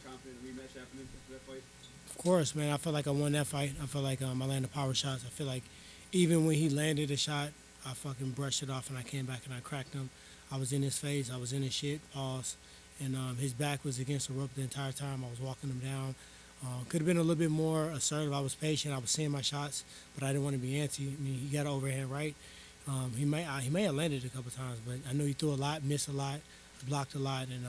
confident in the rematch happening after that fight? Of course, man. I feel like I won that fight. I feel like I landed power shots. I feel like even when he landed a shot, I fucking brushed it off and I came back and I cracked him. I was in his face. I was in his shit. Pause. And his back was against the rope the entire time. I was walking him down. Could have been a little bit more assertive. I was patient. I was seeing my shots, but I didn't want to be antsy. I mean, he got an overhand right. He may have landed a couple times, but I know he threw a lot, missed a lot, blocked a lot, and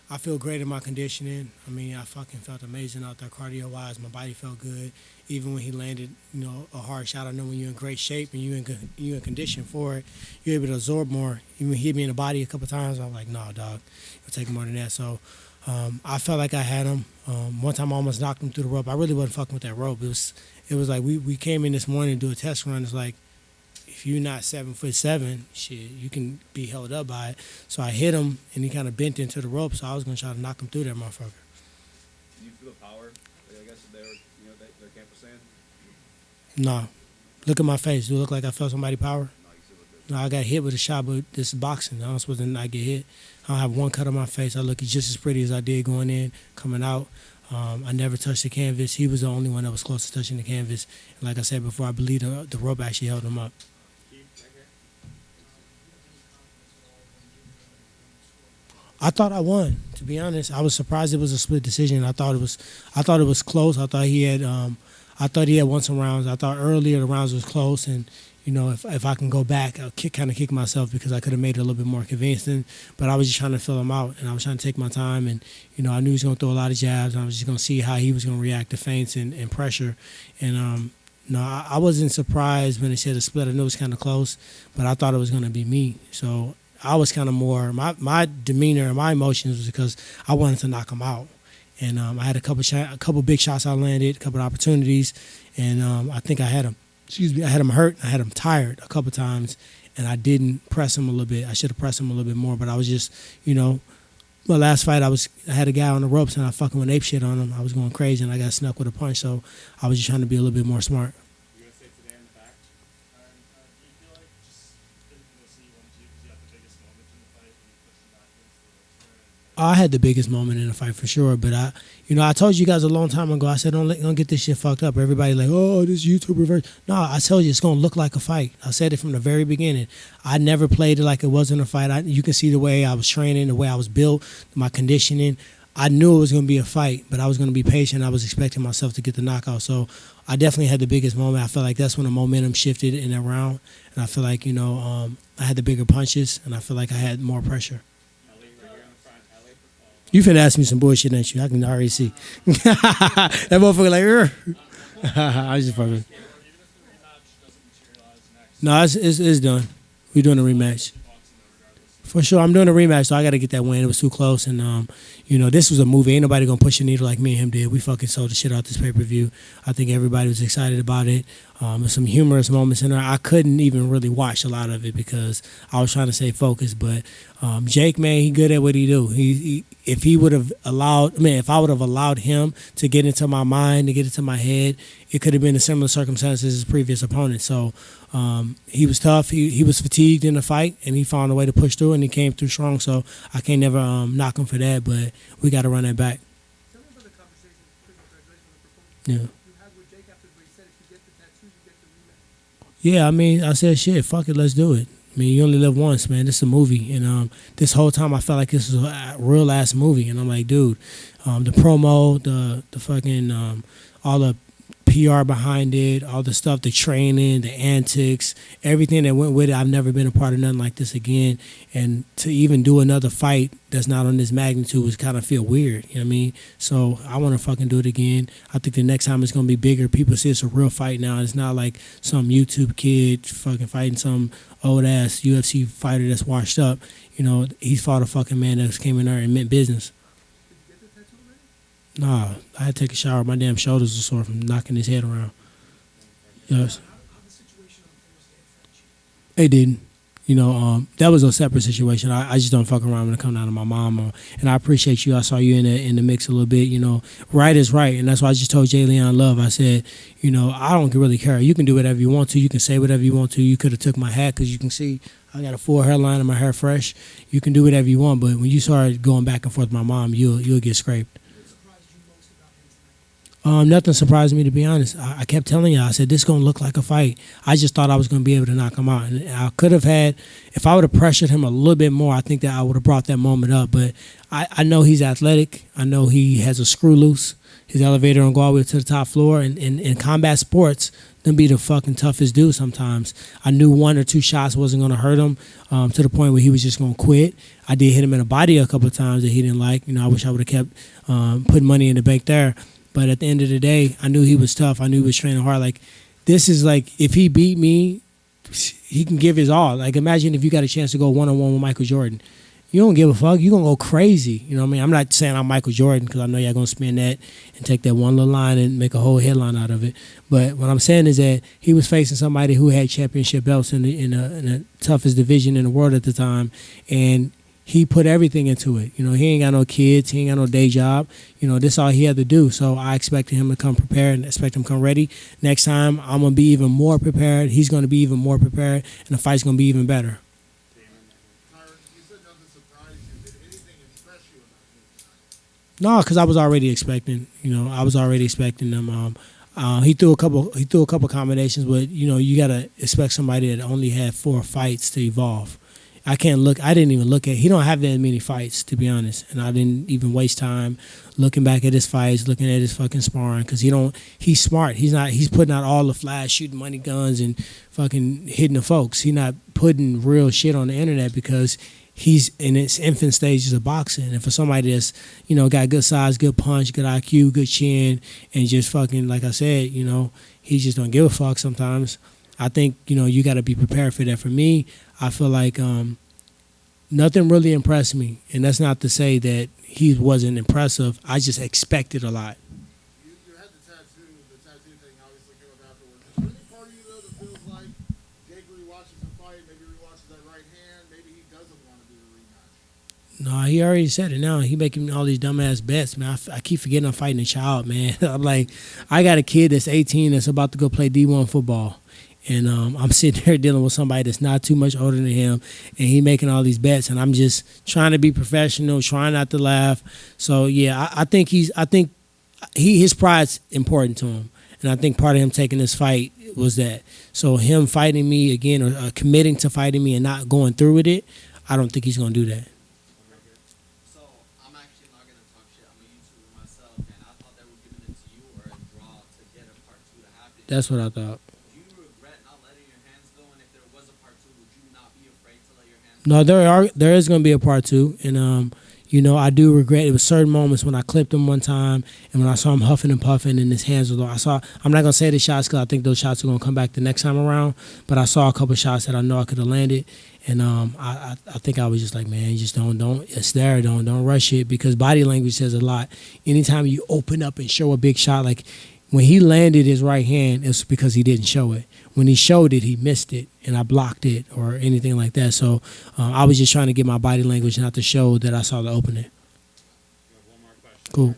I feel great in my conditioning. I mean, I fucking felt amazing out there cardio-wise. My body felt good. Even when he landed, a hard shot, I know when you're in great shape and you're in condition for it, you're able to absorb more. Even when he hit me in the body a couple times, I'm like, nah, dog, it'll take more than that. So I felt like I had him. One time I almost knocked him through the rope. I really wasn't fucking with that rope. It was like we came in this morning to do a test run. It's like, if you're not 7'7", shit, you can be held up by it. So I hit him, and he kind of bent into the rope. So I was gonna try to knock him through that motherfucker. Do you feel the power? I guess they were, their camp was saying. Nah, look at my face. Do it look like I felt somebody power? No, you still look good. No, I got hit with a shot, but this is boxing. I'm supposed to not get hit. I don't have one cut on my face. I look just as pretty as I did going in, coming out. I never touched the canvas. He was the only one that was close to touching the canvas. And like I said before, I believe the rope actually held him up. I thought I won. To be honest, I was surprised it was a split decision. I thought it was close. I thought he had won some rounds. I thought earlier the rounds was close, and if I can go back, I'll kind of kick myself because I could have made it a little bit more convincing. But I was just trying to fill him out, and I was trying to take my time. And I knew he was going to throw a lot of jabs. And I was just going to see how he was going to react to feints and pressure. And no, I wasn't surprised when they said a split. I knew it was kind of close, but I thought it was going to be me. So I was kind of more, my demeanor and my emotions was because I wanted to knock him out. And I had a couple big shots I landed, a couple of opportunities, and I think I had him, I had him hurt, I had him tired a couple times, and I didn't press him a little bit. I should have pressed him a little bit more, but I was just, my last fight, I had a guy on the ropes, and I fucking went ape shit on him. I was going crazy, and I got snuck with a punch, so I was just trying to be a little bit more smart. You gonna say today in the back? Do you feel like just didn't see one two because you had the biggest moment in the fight when you pushed him back against the ropes? I had the biggest moment in the fight for sure, but I told you guys a long time ago. I said don't get this shit fucked up. Everybody like, oh, this YouTube reverse. No, I told you it's gonna look like a fight. I said it from the very beginning. I never played it like it wasn't a fight. You can see the way I was training, the way I was built, my conditioning. I knew it was gonna be a fight, but I was gonna be patient. I was expecting myself to get the knockout. So I definitely had the biggest moment. I feel like that's when the momentum shifted in that round, and I feel like I had the bigger punches, and I feel like I had more pressure. Ellie, right here in the front, Ellie. You finna ask me some bullshit, ain't you? I can already see. That motherfucker like, I was just fucking. Even if the rematch doesn't materialize next, No, it's done. We're doing a rematch. boxing regardless. For sure, I'm doing a rematch, so I got to get that win. It was too close, and this was a movie. Ain't nobody gonna push the needle like me and him did. We fucking sold the shit out this pay-per-view. I think everybody was excited about it. There's some humorous moments in there. I couldn't even really watch a lot of it because I was trying to stay focused. But Jake, man, he good at what he do. If I would have allowed him to get into my mind, to get into my head, it could have been a similar circumstances as his previous opponent. So he was tough. He was fatigued in the fight, and he found a way to push through, and he came through strong. So I can't never knock him for that, but we got to run that back. Tell me about the conversation. Congratulations on the performance. Yeah. You had with Jake after he said if you get the tattoos, you get the rematch. Yeah, I mean, I said, shit, fuck it, let's do it. I mean, you only live once, man. This is a movie. And this whole time I felt like this was a real-ass movie. And I'm like, dude, the promo, the fucking, all the PR behind it, all the stuff, the training, the antics, everything that went with it. I've never been a part of nothing like this again. And to even do another fight that's not on this magnitude was kind of feel weird. You know what I mean? So I want to fucking do it again. I think the next time it's going to be bigger. People see it's a real fight now. It's not like some YouTube kid fucking fighting some old-ass UFC fighter that's washed up. He fought a fucking man that came in there and meant business. Did you get the tattoo already? Nah, I had to take a shower. My damn shoulders were sore from knocking his head around. Yes. How the situation on Thursday affect you? It didn't. That was a separate situation. I just don't fuck around when it comes down to my mom. And I appreciate you. I saw you in the mix a little bit. Right is right. And that's why I just told Jay Leon Love, I said, I don't really care. You can do whatever you want to. You can say whatever you want to. You could have took my hat because you can see I got a full hairline and my hair fresh. You can do whatever you want. But when you start going back and forth with my mom, you'll get scraped. Nothing surprised me, to be honest. I kept telling you, I said, this is going to look like a fight. I just thought I was going to be able to knock him out. And I could have had, if I would have pressured him a little bit more, I think that I would have brought that moment up. But I know he's athletic. I know he has a screw loose. His elevator don't go all the way to the top floor. And in combat sports, them be the fucking toughest dude sometimes. I knew 1 or 2 shots wasn't going to hurt him to the point where he was just going to quit. I did hit him in the body a couple of times that he didn't like. I wish I would have kept putting money in the bank there. But at the end of the day, I knew he was tough. I knew he was training hard. Like, this is like, if he beat me, he can give his all. Like, imagine if you got a chance to go one-on-one with Michael Jordan. You don't give a fuck. You're going to go crazy. You know what I mean? I'm not saying I'm Michael Jordan because I know y'all going to spin that and take that one little line and make a whole headline out of it. But what I'm saying is that he was facing somebody who had championship belts in the toughest division in the world at the time, and he put everything into it. He ain't got no kids. He ain't got no day job. This all he had to do. So I expected him to come prepared and expect him to come ready. Next time, I'm going to be even more prepared. He's going to be even more prepared, and the fight's going to be even better. Tyron, you said nothing surprised you. Did anything impress you about him tonight? No, because I was already expecting. I was already expecting them. He threw a couple combinations, but you got to expect somebody that only had 4 fights to evolve. I didn't even look at, he don't have that many fights, to be honest. And I didn't even waste time looking back at his fights, looking at his fucking sparring, because he's smart. He's putting out all the flash, shooting money guns and fucking hitting the folks. He's not putting real shit on the internet because he's in its infant stages of boxing. And for somebody that's, got good size, good punch, good IQ, good chin, and just fucking, like I said, he just don't give a fuck sometimes. I think, you got to be prepared for that. For me, I feel like nothing really impressed me. And that's not to say that he wasn't impressive. I just expected a lot. You had the tattoo thing obviously came up afterwards. Is there any part of you, though, that feels like Jake rewatches the fight, maybe rewatches that right hand, maybe he doesn't want to do the rematch? No, he already said it now. He making all these dumbass bets, man. I keep forgetting I'm fighting a child, man. I'm like, I got a kid that's 18 that's about to go play D1 football. And I'm sitting there dealing with somebody that's not too much older than him, and he making all these bets, and I'm just trying to be professional, trying not to laugh. So yeah, I think his pride's important to him, and I think part of him taking this fight was that. So him fighting me again, or committing to fighting me and not going through with it, I don't think he's gonna do that. So I'm actually not gonna talk shit. I'm a YouTuber myself, and I thought they were giving it to you or a draw to get a part 2 to happen. That's what I thought. No, there is going to be a part 2, and I do regret. It was certain moments when I clipped him one time, and when I saw him huffing and puffing, and his hands were low. I'm not going to say the shots because I think those shots are going to come back the next time around. But I saw a couple shots that I know I could have landed, and I think I was just like, man, just don't. It's there. Don't rush it, because body language says a lot. Anytime you open up and show a big shot, like when he landed his right hand, it's because he didn't show it. When he showed it, he missed it, and I blocked it or anything like that. So I was just trying to get my body language not to show that I saw the opening. One more question. Cool.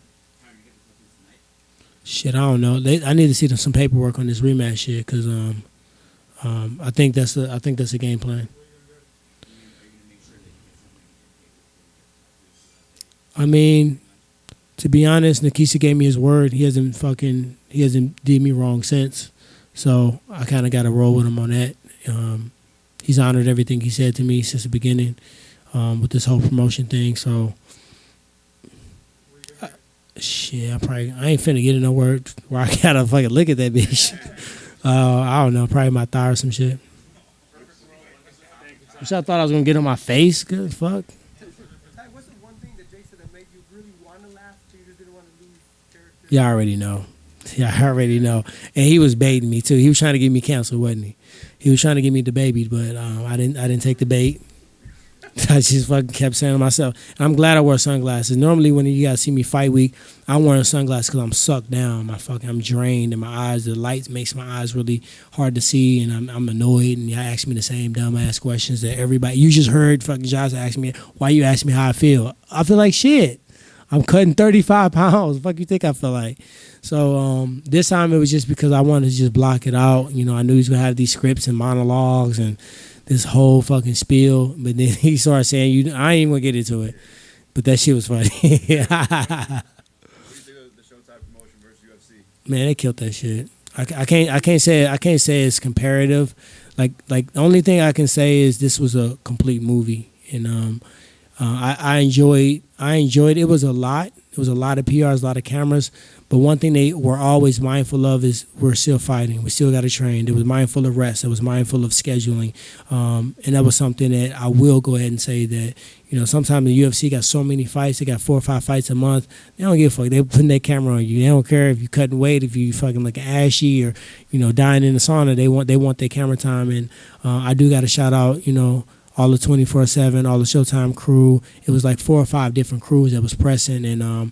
Shit, I don't know. I need to see some paperwork on this rematch shit, because I think that's a game plan. I mean, to be honest, Nikisa gave me his word. He hasn't did me wrong since. So I kind of got to roll with him on that. He's honored everything he said to me since the beginning with this whole promotion thing. So, shit, I ain't finna get in no word where I gotta fucking look at that bitch. I don't know, probably my thigh or some shit. Which I thought I was gonna get on my face. Good fuck. Ty, what's the one thing that Jay said that made you really want to laugh, so you just didn't want to lose character? Yeah, I already know. Yeah, I already know. And he was baiting me too. He was trying to get me canceled, wasn't he? He was trying to get me debated, but I didn't take the bait. I just fucking kept saying to myself. And I'm glad I wear sunglasses. Normally when you guys see me fight week, I'm wearing sunglasses because I'm sucked down. I'm drained, and my eyes, the light makes my eyes really hard to see, and I'm annoyed. And y'all ask me the same dumbass questions that everybody. You just heard fucking Josh ask me, why you ask me how I feel? I feel like shit. I'm cutting 35 pounds. Fuck you think I feel like? So this time it was just because I wanted to just block it out. I knew he was going to have these scripts and monologues and this whole fucking spiel. But then he started saying, I ain't even going to get into it. But that shit was funny. What do you think of the Showtime promotion versus UFC? Man, they killed that shit. I can't say it's comparative. Like the only thing I can say is this was a complete movie, and I enjoyed. It was a lot. It was a lot of PRs, a lot of cameras. But one thing they were always mindful of is we're still fighting. We still got to train. It was mindful of rest. It was mindful of scheduling, and that was something that I will go ahead and say that sometimes the UFC got so many fights. They got 4 or 5 fights a month. They don't give a fuck. They putting their camera on you. They don't care if you cutting weight, if you fucking looking ashy or dying in the sauna. They want their camera time, and I do got to shout out all the 24/7, all the Showtime crew. It was like 4 or 5 different crews that was pressing, and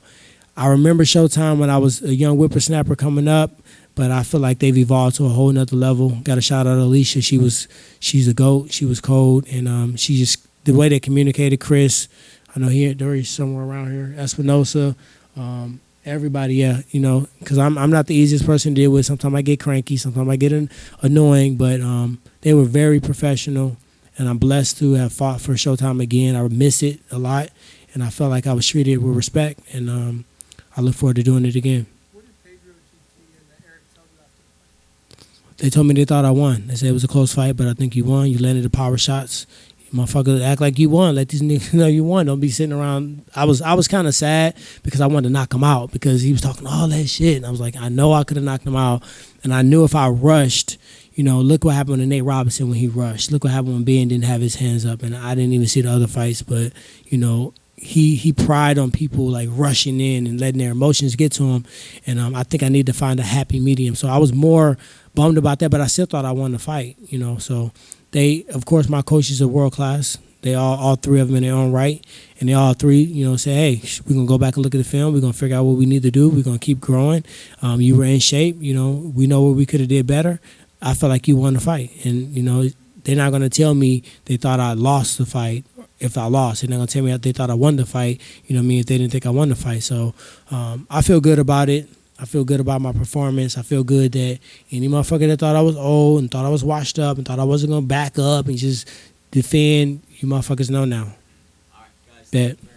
I remember Showtime when I was a young whippersnapper coming up, but I feel like they've evolved to a whole nother level. Got to shout out Alicia. She's a GOAT. She was cold, and she just the way they communicated. Chris, I know he's somewhere around here. Espinosa, everybody, yeah, because I'm not the easiest person to deal with. Sometimes I get cranky. Sometimes I get annoying, but they were very professional, and I'm blessed to have fought for Showtime again. I miss it a lot, and I felt like I was treated with respect, and I look forward to doing it again. What did Pedro, GT, and Eric tell you after the fight? They told me they thought I won. They said it was a close fight, but I think you won. You landed the power shots. You motherfucker, act like you won. Let these niggas know you won. Don't be sitting around. I was kind of sad because I wanted to knock him out because he was talking all that shit. And I was like, I know I could have knocked him out. And I knew if I rushed, look what happened to Nate Robinson when he rushed. Look what happened when Ben didn't have his hands up. And I didn't even see the other fights, but, he pried on people like rushing in and letting their emotions get to him, and I think I need to find a happy medium. So I was more bummed about that, but I still thought I won the fight. So they, of course, my coaches are world class. They all 3 of them in their own right, and they all 3, say, hey, we're gonna go back and look at the film. We're gonna figure out what we need to do. We're gonna keep growing. You were in shape. We know what we could have did better. I felt like you won the fight, and they're not gonna tell me they thought I lost the fight. If I lost, they're not gonna tell me they thought I won the fight. If they didn't think I won the fight. So I feel good about it. I feel good about my performance. I feel good that any motherfucker that thought I was old and thought I was washed up and thought I wasn't gonna back up and just defend, you motherfuckers know now. All right, guys. Bet. Thank you very